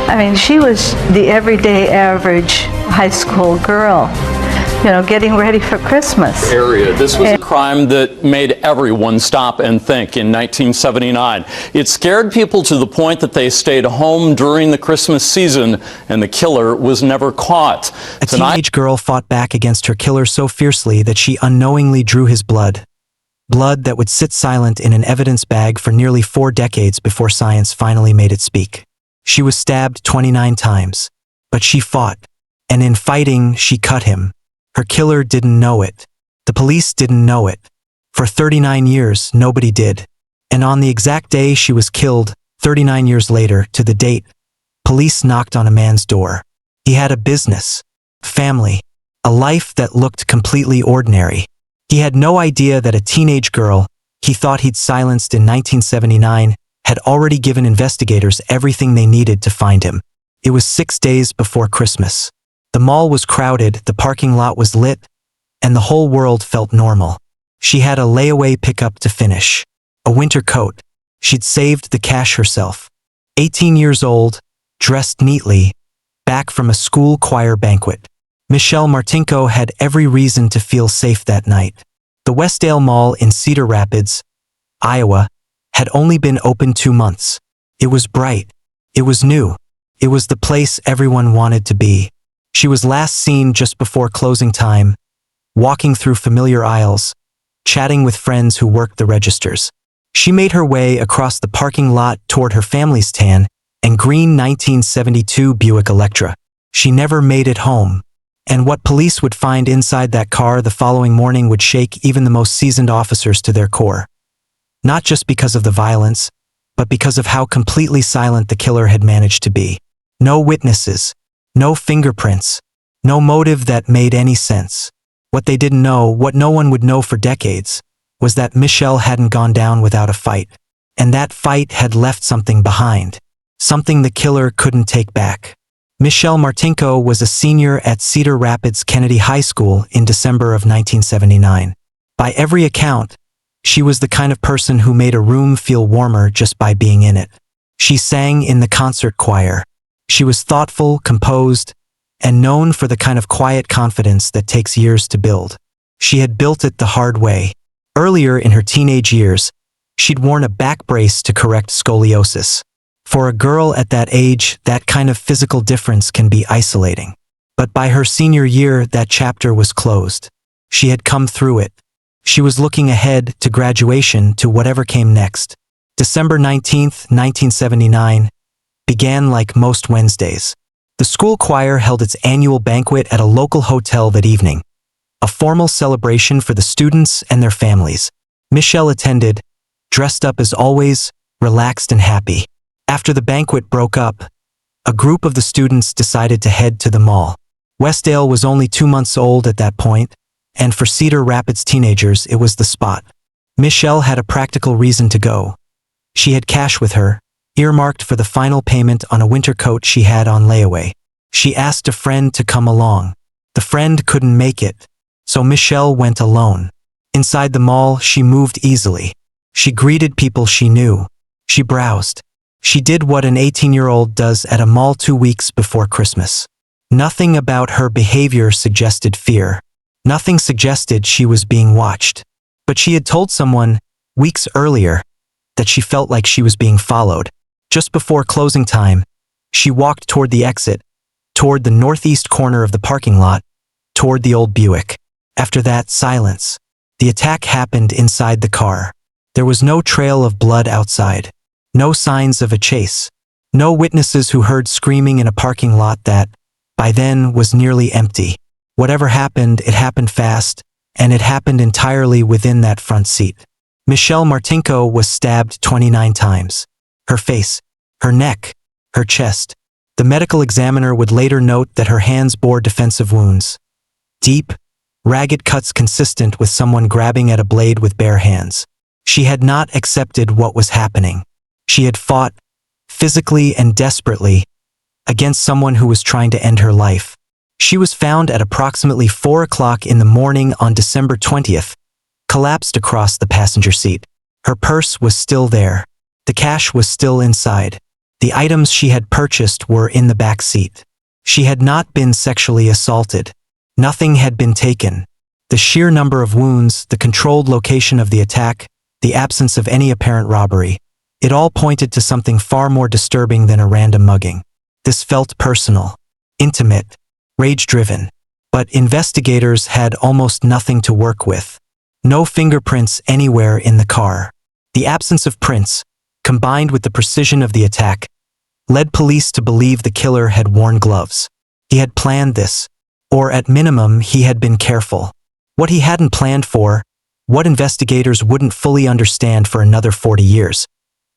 I mean, she was the everyday average high school girl, you know, getting ready for Christmas. This was a crime that made everyone stop and think in 1979. It scared people to the point that they stayed home during the Christmas season, and the killer was never caught. A teenage girl fought back against her killer so fiercely that she unknowingly drew his blood. Blood that would sit silent in an evidence bag for nearly 4 decades before science finally made it speak. She was stabbed 29 times, but she fought, and in fighting, she cut him. Her killer didn't know it. The police didn't know it. For 39 years, nobody did. And on the exact day she was killed, 39 years later, to the date, police knocked on a man's door. He had a business, family, a life that looked completely ordinary. He had no idea that a teenage girl he thought he'd silenced in 1979 had already given investigators everything they needed to find him. It was 6 days before Christmas. The mall was crowded, the parking lot was lit, and the whole world felt normal. She had a layaway pickup to finish. A winter coat. She'd saved the cash herself. 18 years old, dressed neatly, back from a school choir banquet. Michelle Martinko had every reason to feel safe that night. The Westdale Mall in Cedar Rapids, Iowa, had only been open 2 months. It was bright. It was new. It was the place everyone wanted to be. She was last seen just before closing time, walking through familiar aisles, chatting with friends who worked the registers. She made her way across the parking lot toward her family's tan and green 1972 Buick Electra. She never made it home. And what police would find inside that car the following morning would shake even the most seasoned officers to their core. Not just because of the violence, but because of how completely silent the killer had managed to be. No witnesses, no fingerprints, no motive that made any sense. What they didn't know, what no one would know for decades, was that Michelle hadn't gone down without a fight. And that fight had left something behind. Something the killer couldn't take back. Michelle Martinko was a senior at Cedar Rapids Kennedy High School in December of 1979. By every account, she was the kind of person who made a room feel warmer just by being in it. She sang in the concert choir. She was thoughtful, composed, and known for the kind of quiet confidence that takes years to build. She had built it the hard way. Earlier in her teenage years, she'd worn a back brace to correct scoliosis. For a girl at that age, that kind of physical difference can be isolating. But by her senior year, that chapter was closed. She had come through it. She was looking ahead to graduation, to whatever came next. December 19th, 1979, began like most Wednesdays. The school choir held its annual banquet at a local hotel that evening. A formal celebration for the students and their families. Michelle attended, dressed up as always, relaxed and happy. After the banquet broke up, a group of the students decided to head to the mall. Westdale was only 2 months old at that point, and for Cedar Rapids teenagers, it was the spot. Michelle had a practical reason to go. She had cash with her, earmarked for the final payment on a winter coat she had on layaway. She asked a friend to come along. The friend couldn't make it, so Michelle went alone. Inside the mall, she moved easily. She greeted people she knew. She browsed. She did what an 18-year-old does at a mall 2 weeks before Christmas. Nothing about her behavior suggested fear. Nothing suggested she was being watched. But she had told someone, weeks earlier, that she felt like she was being followed. Just before closing time, she walked toward the exit, toward the northeast corner of the parking lot, toward the old Buick. After that, silence. The attack happened inside the car. There was no trail of blood outside. No signs of a chase. No witnesses who heard screaming in a parking lot that, by then, was nearly empty. Whatever happened, it happened fast, and it happened entirely within that front seat. Michelle Martinko was stabbed 29 times. Her face, her neck, her chest. The medical examiner would later note that her hands bore defensive wounds. Deep, ragged cuts consistent with someone grabbing at a blade with bare hands. She had not accepted what was happening. She had fought, physically and desperately, against someone who was trying to end her life. She was found at approximately 4 o'clock in the morning on December 20th, collapsed across the passenger seat. Her purse was still there. The cash was still inside. The items she had purchased were in the back seat. She had not been sexually assaulted. Nothing had been taken. The sheer number of wounds, the controlled location of the attack, the absence of any apparent robbery, it all pointed to something far more disturbing than a random mugging. This felt personal, intimate, rage-driven. But investigators had almost nothing to work with. No fingerprints anywhere in the car. The absence of prints, combined with the precision of the attack, led police to believe the killer had worn gloves. He had planned this, or at minimum, he had been careful. What he hadn't planned for, what investigators wouldn't fully understand for another 40 years,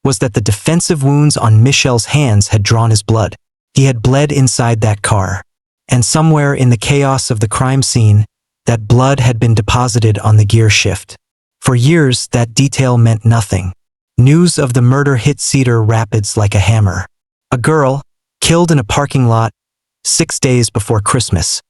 was that the defensive wounds on Michel's hands had drawn his blood. He had bled inside that car. And somewhere in the chaos of the crime scene, that blood had been deposited on the gear shift. For years, that detail meant nothing. News of the murder hit Cedar Rapids like a hammer. A girl, killed in a parking lot 6 days before Christmas,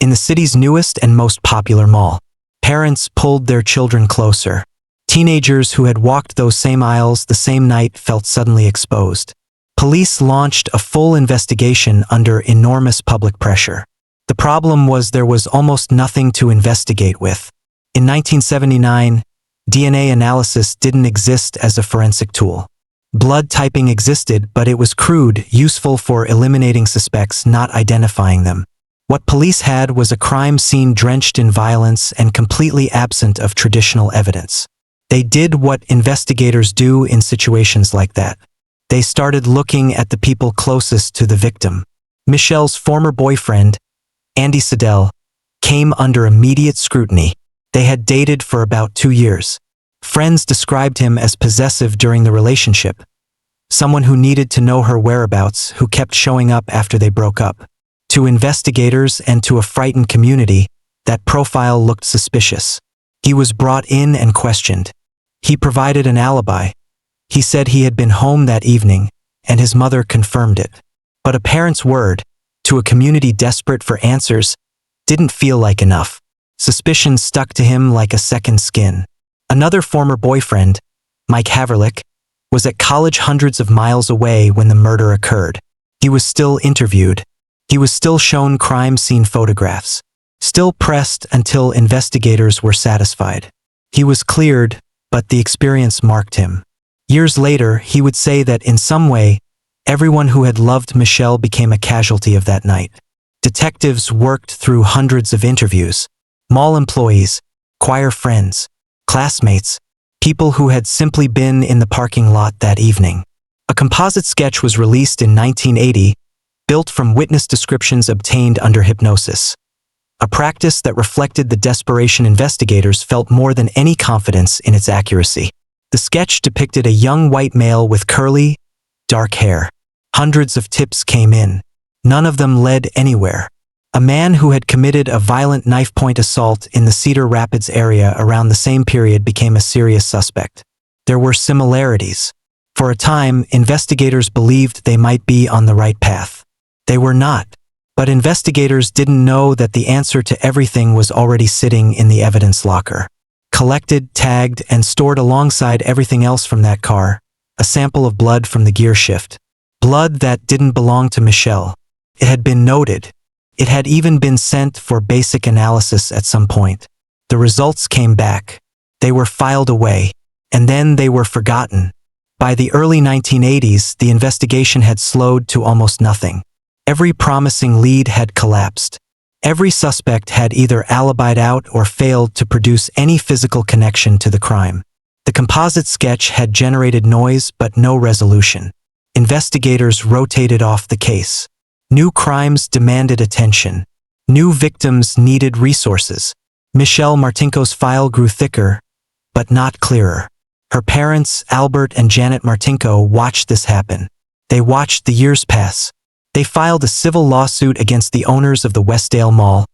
in the city's newest and most popular mall. Parents pulled their children closer. Teenagers who had walked those same aisles the same night felt suddenly exposed. Police launched a full investigation under enormous public pressure. The problem was there was almost nothing to investigate with. In 1979, DNA analysis didn't exist as a forensic tool. Blood typing existed, but it was crude, useful for eliminating suspects, not identifying them. What police had was a crime scene drenched in violence and completely absent of traditional evidence. They did what investigators do in situations like that. They started looking at the people closest to the victim. Michel's former boyfriend, Andy Siddell, came under immediate scrutiny. They had dated for about 2 years. Friends described him as possessive during the relationship, someone who needed to know her whereabouts, who kept showing up after they broke up. To investigators and to a frightened community, that profile looked suspicious. He was brought in and questioned. He provided an alibi. He said he had been home that evening, and his mother confirmed it. But a parent's word, to a community desperate for answers, didn't feel like enough. Suspicion stuck to him like a second skin. Another former boyfriend, Mike Haverlick, was at college hundreds of miles away when the murder occurred. He was still interviewed. He was still shown crime scene photographs. Still pressed until investigators were satisfied. He was cleared, but the experience marked him. Years later, he would say that in some way, everyone who had loved Michel became a casualty of that night. Detectives worked through hundreds of interviews. Mall employees, choir friends, classmates, people who had simply been in the parking lot that evening. A composite sketch was released in 1980, built from witness descriptions obtained under hypnosis. A practice that reflected the desperation investigators felt more than any confidence in its accuracy. The sketch depicted a young white male with curly, dark hair. Hundreds of tips came in. None of them led anywhere. A man who had committed a violent knife-point assault in the Cedar Rapids area around the same period became a serious suspect. There were similarities. For a time, investigators believed they might be on the right path. They were not. But investigators didn't know that the answer to everything was already sitting in the evidence locker. Collected, tagged, and stored alongside everything else from that car, a sample of blood from the gear shift. Blood that didn't belong to Michel. It had been noted. It had even been sent for basic analysis at some point. The results came back. They were filed away. And then they were forgotten. By the early 1980s, the investigation had slowed to almost nothing. Every promising lead had collapsed. Every suspect had either alibied out or failed to produce any physical connection to the crime. The composite sketch had generated noise but no resolution. Investigators rotated off the case. New crimes demanded attention. New victims needed resources. Michelle Martinko's file grew thicker, but not clearer. Her parents, Albert and Janet Martinko, watched this happen. They watched the years pass. They filed a civil lawsuit against the owners of the Westdale Mall,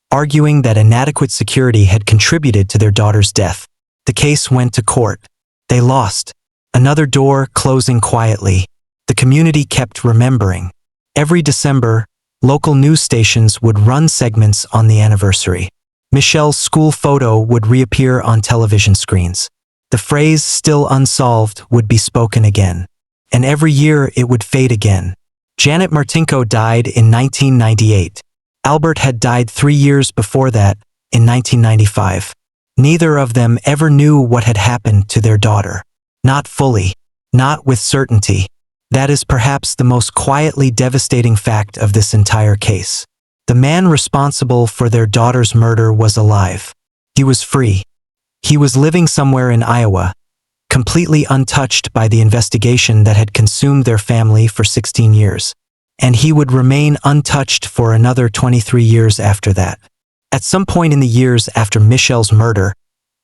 arguing that inadequate security had contributed to their daughter's death. The case went to court. They lost. Another door closing quietly. The community kept remembering. Every December, local news stations would run segments on the anniversary. Michel's school photo would reappear on television screens. The phrase "still unsolved" would be spoken again. and every year it would fade again. Janet Martinko died in 1998. Albert had died 3 years before that, in 1995. Neither of them ever knew what had happened to their daughter. Not fully. Not with certainty. That is perhaps the most quietly devastating fact of this entire case. The man responsible for their daughter's murder was alive. He was free. He was living somewhere in Iowa, completely untouched by the investigation that had consumed their family for 16 years. And he would remain untouched for another 23 years after that. At some point in the years after Michelle's murder,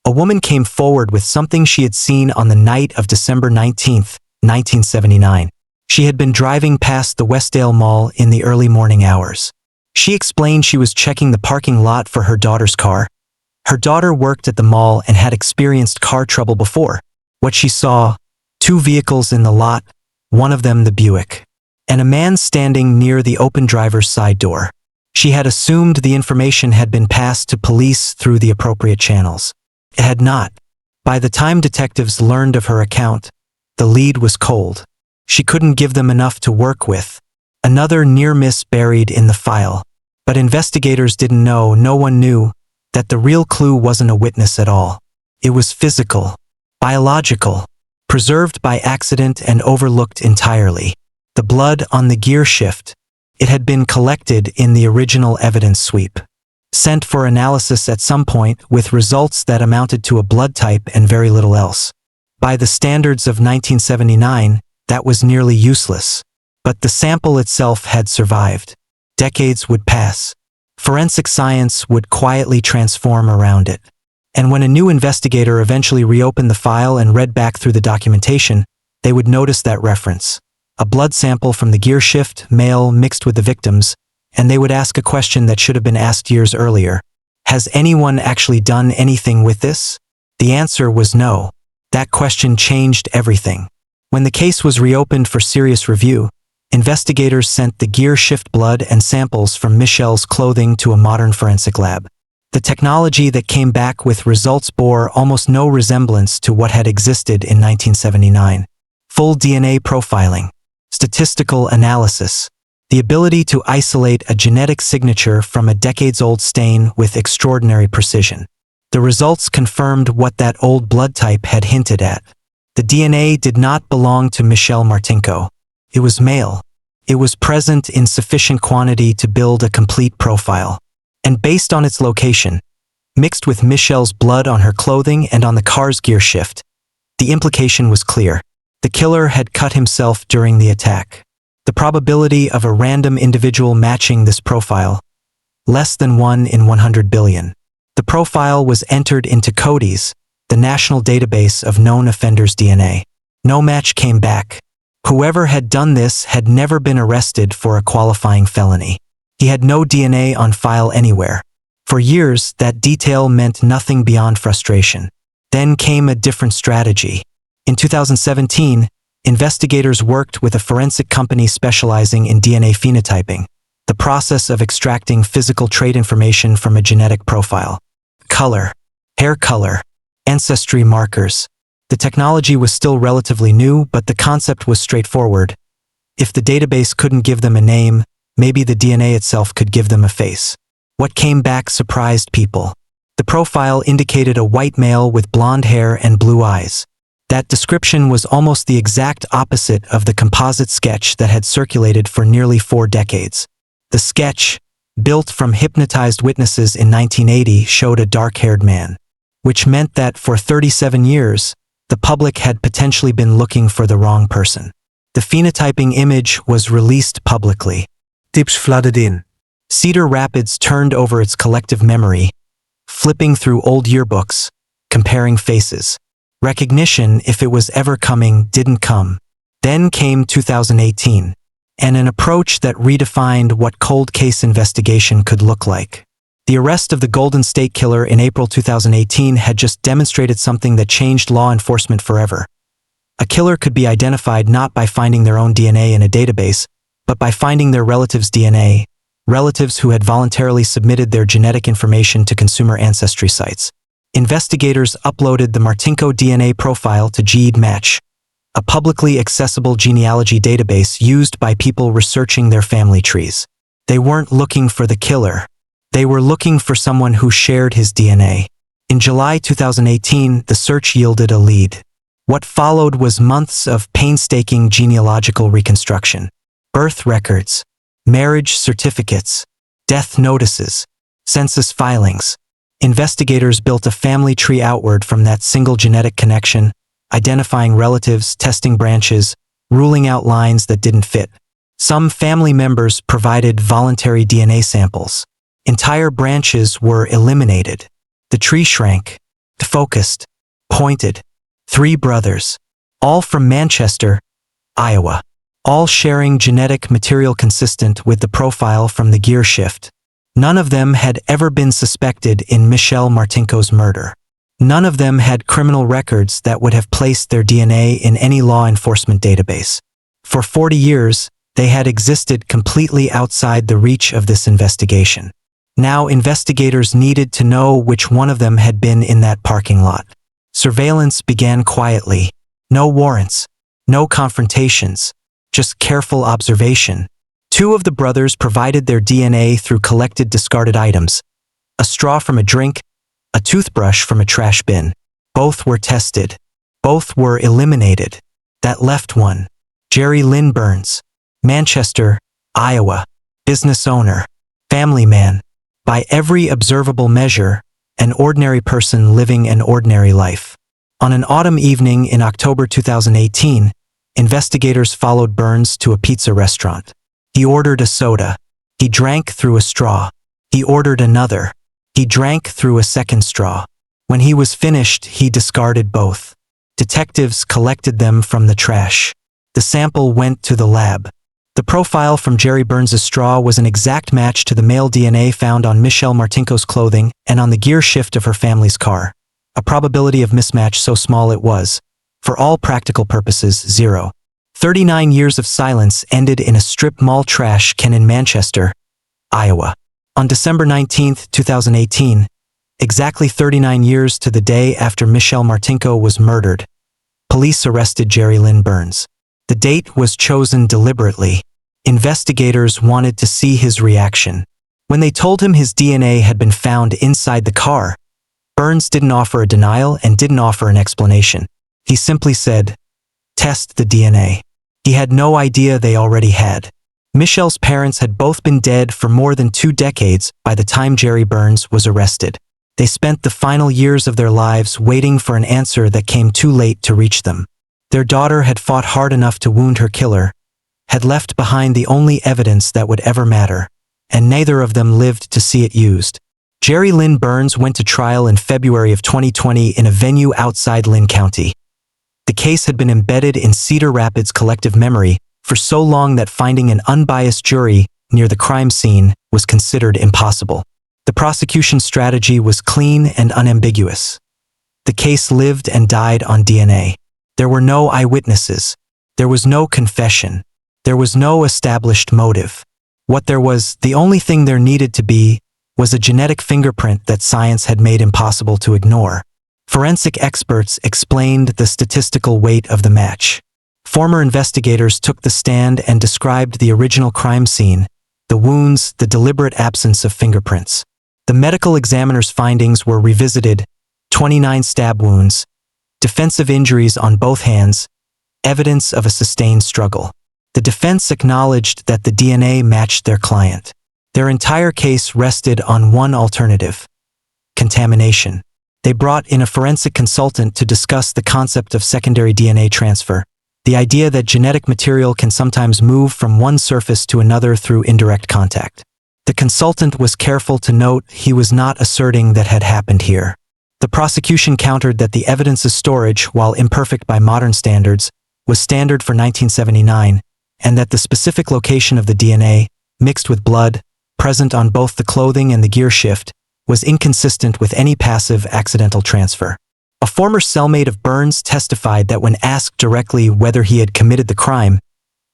a woman came forward with something she had seen on the night of December 19, 1979. She had been driving past the Westdale Mall in the early morning hours. She explained she was checking the parking lot for her daughter's car. Her daughter worked at the mall and had experienced car trouble before. What she saw, 2 vehicles in the lot, one of them the Buick, and a man standing near the open driver's side door. She had assumed the information had been passed to police through the appropriate channels. It had not. By the time detectives learned of her account, the lead was cold. She couldn't give them enough to work with. Another near miss buried in the file. But investigators didn't know, no one knew, that the real clue wasn't a witness at all. It was physical, biological, preserved by accident and overlooked entirely. The blood on the gear shift. It had been collected in the original evidence sweep. Sent for analysis at some point with results that amounted to a blood type and very little else. By the standards of 1979, that was nearly useless. But the sample itself had survived. Decades would pass. Forensic science would quietly transform around it. And when a new investigator eventually reopened the file and read back through the documentation, they would notice that reference. A blood sample from the gear shift, male, mixed with the victim's, and they would ask a question that should have been asked years earlier. Has anyone actually done anything with this? The answer was no. That question changed everything. When the case was reopened for serious review, investigators sent the gear shift blood and samples from Michelle's clothing to a modern forensic lab. The technology that came back with results bore almost no resemblance to what had existed in 1979. Full DNA profiling, statistical analysis, the ability to isolate a genetic signature from a decades-old stain with extraordinary precision. The results confirmed what that old blood type had hinted at. The DNA did not belong to Michelle Martinko. It was male. It was present in sufficient quantity to build a complete profile. And based on its location, mixed with Michelle's blood on her clothing and on the car's gear shift, the implication was clear. The killer had cut himself during the attack. The probability of a random individual matching this profile, less than 1 in 100 billion. The profile was entered into CODIS, the national database of known offenders' DNA. No match came back. Whoever had done this had never been arrested for a qualifying felony. He had no DNA on file anywhere. For years, that detail meant nothing beyond frustration. Then came a different strategy. In 2017, investigators worked with a forensic company specializing in DNA phenotyping, the process of extracting physical trait information from a genetic profile. Color, hair color, ancestry markers. The technology was still relatively new, but the concept was straightforward. If the database couldn't give them a name, maybe the DNA itself could give them a face. What came back surprised people. The profile indicated a white male with blonde hair and blue eyes. That description was almost the exact opposite of the composite sketch that had circulated for nearly 4 decades. The sketch, built from hypnotized witnesses in 1980, showed a dark-haired man, which meant that for 37 years, the public had potentially been looking for the wrong person. The phenotyping image was released publicly. Tips flooded in. Cedar Rapids turned over its collective memory, flipping through old yearbooks, comparing faces. Recognition, if it was ever coming, didn't come. Then came 2018, and an approach that redefined what cold case investigation could look like. The arrest of the Golden State Killer in April 2018 had just demonstrated something that changed law enforcement forever. A killer could be identified not by finding their own DNA in a database, but by finding their relatives' DNA, relatives who had voluntarily submitted their genetic information to consumer ancestry sites. Investigators uploaded the Martinko DNA profile to GED Match, a publicly accessible genealogy database used by people researching their family trees. They weren't looking for the killer. They were looking for someone who shared his DNA. In July 2018, the search yielded a lead. What followed was months of painstaking genealogical reconstruction. Birth records, marriage certificates, death notices, census filings. Investigators built a family tree outward from that single genetic connection, identifying relatives, testing branches, ruling out lines that didn't fit. Some family members provided voluntary DNA samples. Entire branches were eliminated. The tree shrank, defocused, pointed. 3 brothers, all from Manchester, Iowa, all sharing genetic material consistent with the profile from the gear shift. None of them had ever been suspected in Michelle Martinko's murder. None of them had criminal records that would have placed their DNA in any law enforcement database. For 40 years, they had existed completely outside the reach of this investigation. Now investigators needed to know which one of them had been in that parking lot. Surveillance began quietly. No warrants, no confrontations, just careful observation. 2 of the brothers provided their DNA through collected discarded items. A straw from a drink, a toothbrush from a trash bin. Both were tested. Both were eliminated. That left one. Jerry Lynn Burns, Manchester, Iowa, business owner, family man. By every observable measure, an ordinary person living an ordinary life. On an autumn evening in October 2018, investigators followed Burns to a pizza restaurant. He ordered a soda. He drank through a straw. He ordered another. He drank through a second straw. When he was finished, he discarded both. Detectives collected them from the trash. The sample went to the lab. The profile from Jerry Burns' straw was an exact match to the male DNA found on Michelle Martinko's clothing and on the gear shift of her family's car. A probability of mismatch so small it was, for all practical purposes, 0. 39 years of silence ended in a strip mall trash can in Manchester, Iowa. On December 19, 2018, exactly 39 years to the day after Michelle Martinko was murdered, police arrested Jerry Lynn Burns. The date was chosen deliberately. Investigators wanted to see his reaction. When they told him his DNA had been found inside the car, Burns didn't offer a denial and didn't offer an explanation. He simply said, "Test the DNA." He had no idea they already had. Michelle's parents had both been dead for more than 2 decades by the time Jerry Burns was arrested. They spent the final years of their lives waiting for an answer that came too late to reach them. Their daughter had fought hard enough to wound her killer, had left behind the only evidence that would ever matter, and neither of them lived to see it used. Jerry Lynn Burns went to trial in February of 2020 in a venue outside Lynn County. The case had been embedded in Cedar Rapids' collective memory for so long that finding an unbiased jury near the crime scene was considered impossible. The prosecution strategy was clean and unambiguous. The case lived and died on DNA. There were no eyewitnesses. There was no confession. There was no established motive. What there was, the only thing there needed to be, was a genetic fingerprint that science had made impossible to ignore. Forensic experts explained the statistical weight of the match. Former investigators took the stand and described the original crime scene, the wounds, the deliberate absence of fingerprints. The medical examiner's findings were revisited: 29 stab wounds, defensive injuries on both hands, evidence of a sustained struggle. The defense acknowledged that the DNA matched their client. Their entire case rested on one alternative: contamination. They brought in a forensic consultant to discuss the concept of secondary DNA transfer, the idea that genetic material can sometimes move from one surface to another through indirect contact. The consultant was careful to note he was not asserting that had happened here. The prosecution countered that the evidence's storage, while imperfect by modern standards, was standard for 1979, and that the specific location of the DNA, mixed with blood, present on both the clothing and the gear shift, was inconsistent with any passive accidental transfer. A former cellmate of Burns testified that when asked directly whether he had committed the crime,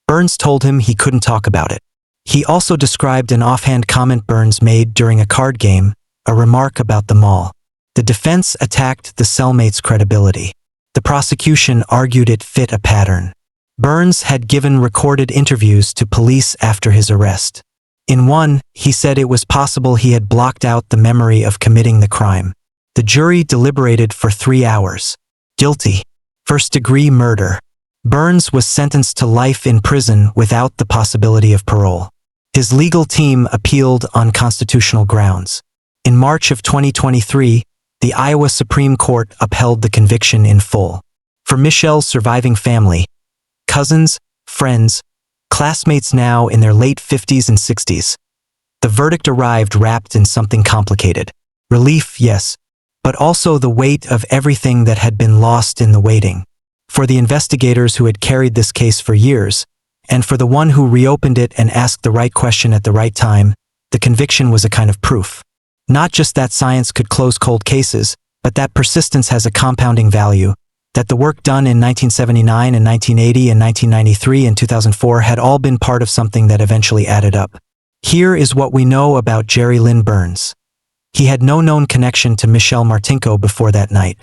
Burns told him he couldn't talk about it. He also described an offhand comment Burns made during a card game, a remark about the mall. The defense attacked the cellmate's credibility. The prosecution argued it fit a pattern. Burns had given recorded interviews to police after his arrest. In one, he said it was possible he had blocked out the memory of committing the crime. The jury deliberated for 3 hours. Guilty. First-degree murder. Burns was sentenced to life in prison without the possibility of parole. His legal team appealed on constitutional grounds. In March of 2023, the Iowa Supreme Court upheld the conviction in full. For Michelle's surviving family, cousins, friends, classmates now in their late 50s and 60s, the verdict arrived wrapped in something complicated. Relief, yes, but also the weight of everything that had been lost in the waiting. For the investigators who had carried this case for years, and for the one who reopened it and asked the right question at the right time, the conviction was a kind of proof. Not just that science could close cold cases, but that persistence has a compounding value, that the work done in 1979 and 1980 and 1993 and 2004 had all been part of something that eventually added up. Here is what we know about Jerry Lynn Burns. He had no known connection to Michelle Martinko before that night.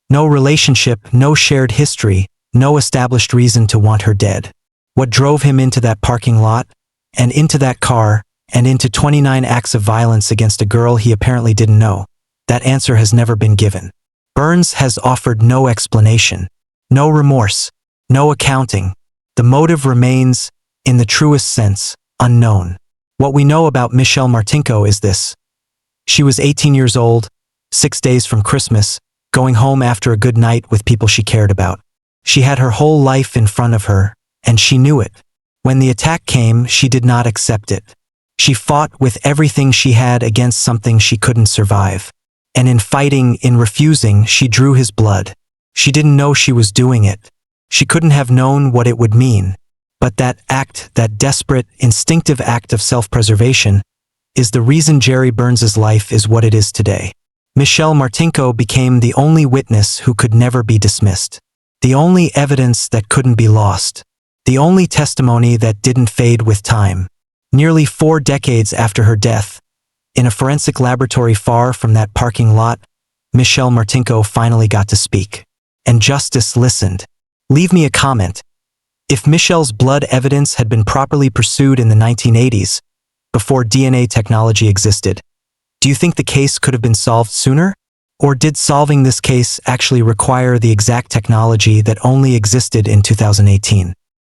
No relationship, no shared history, no established reason to want her dead. What drove him into that parking lot, and into that car, and into 29 acts of violence against a girl he apparently didn't know? That answer has never been given. Burns has offered no explanation, no remorse, no accounting. The motive remains, in the truest sense, unknown. What we know about Michelle Martinko is this. She was 18 years old, 6 days from Christmas, going home after a good night with people she cared about. She had her whole life in front of her, and she knew it. When the attack came, she did not accept it. She fought with everything she had against something she couldn't survive. And in fighting, in refusing, she drew his blood. She didn't know she was doing it. She couldn't have known what it would mean. But that act, that desperate, instinctive act of self-preservation, is the reason Jerry Burns's life is what it is today. Michelle Martinko became the only witness who could never be dismissed. The only evidence that couldn't be lost. The only testimony that didn't fade with time. Nearly 4 decades after her death, in a forensic laboratory far from that parking lot, Michelle Martinko finally got to speak. And justice listened. Leave me a comment. If Michelle's blood evidence had been properly pursued in the 1980s, before DNA technology existed, do you think the case could have been solved sooner? Or did solving this case actually require the exact technology that only existed in 2018?